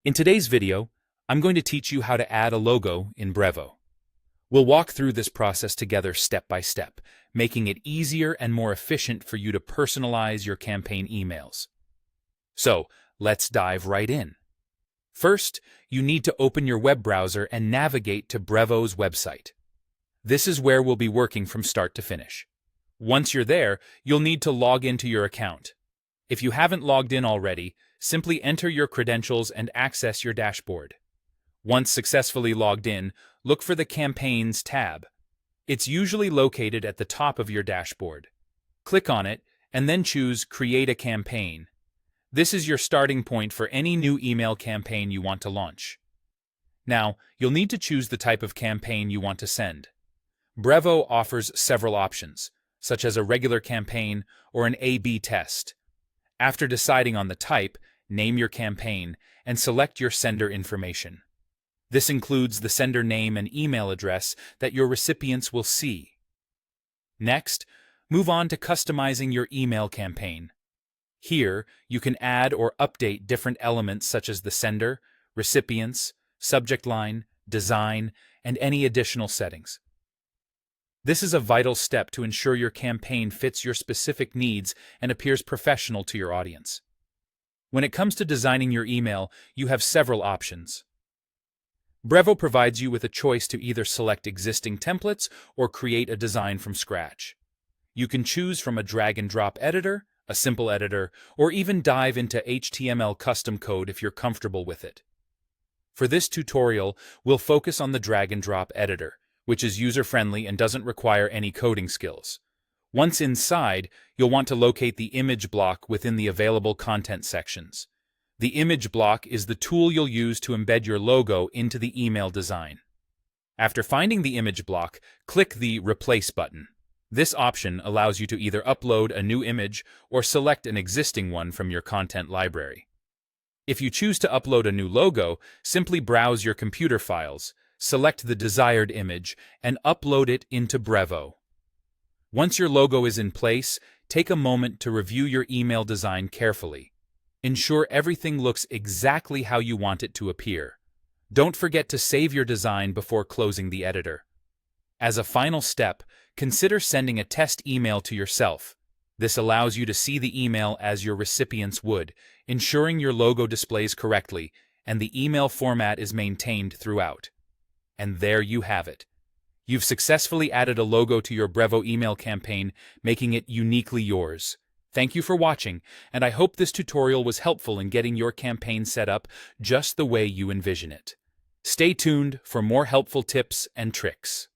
In today's video, I'm going to teach you how to add a logo in Brevo. We'll walk through this process together step by step, making it easier and more efficient for you to personalize your campaign emails. So, let's dive right in. First, you need to open your web browser and navigate to Brevo's website. This is where we'll be working from start to finish. Once you're there, you'll need to log into your account. If you haven't logged in already, simply enter your credentials and access your dashboard. Once successfully logged in, look for the Campaigns tab. It's usually located at the top of your dashboard. Click on it, and then choose Create a Campaign. This is your starting point for any new email campaign you want to launch. Now, you'll need to choose the type of campaign you want to send. Brevo offers several options, such as a regular campaign or an A/B test. After deciding on the type, name your campaign and select your sender information. This includes the sender name and email address that your recipients will see. Next, move on to customizing your email campaign. Here, you can add or update different elements such as the sender, recipients, subject line, design, and any additional settings. This is a vital step to ensure your campaign fits your specific needs and appears professional to your audience. When it comes to designing your email, you have several options. Brevo provides you with a choice to either select existing templates or create a design from scratch. You can choose from a drag-and-drop editor, a simple editor, or even dive into HTML custom code if you're comfortable with it. For this tutorial, we'll focus on the drag-and-drop editor, which is user-friendly and doesn't require any coding skills. Once inside, you'll want to locate the image block within the available content sections. The image block is the tool you'll use to embed your logo into the email design. After finding the image block, click the Replace button. This option allows you to either upload a new image or select an existing one from your content library. If you choose to upload a new logo, simply browse your computer files, select the desired image, and upload it into Brevo. Once your logo is in place, take a moment to review your email design carefully. Ensure everything looks exactly how you want it to appear. Don't forget to save your design before closing the editor. As a final step, consider sending a test email to yourself. This allows you to see the email as your recipients would, ensuring your logo displays correctly and the email format is maintained throughout. And there you have it. You've successfully added a logo to your Brevo email campaign, making it uniquely yours. Thank you for watching, and I hope this tutorial was helpful in getting your campaign set up just the way you envision it. Stay tuned for more helpful tips and tricks.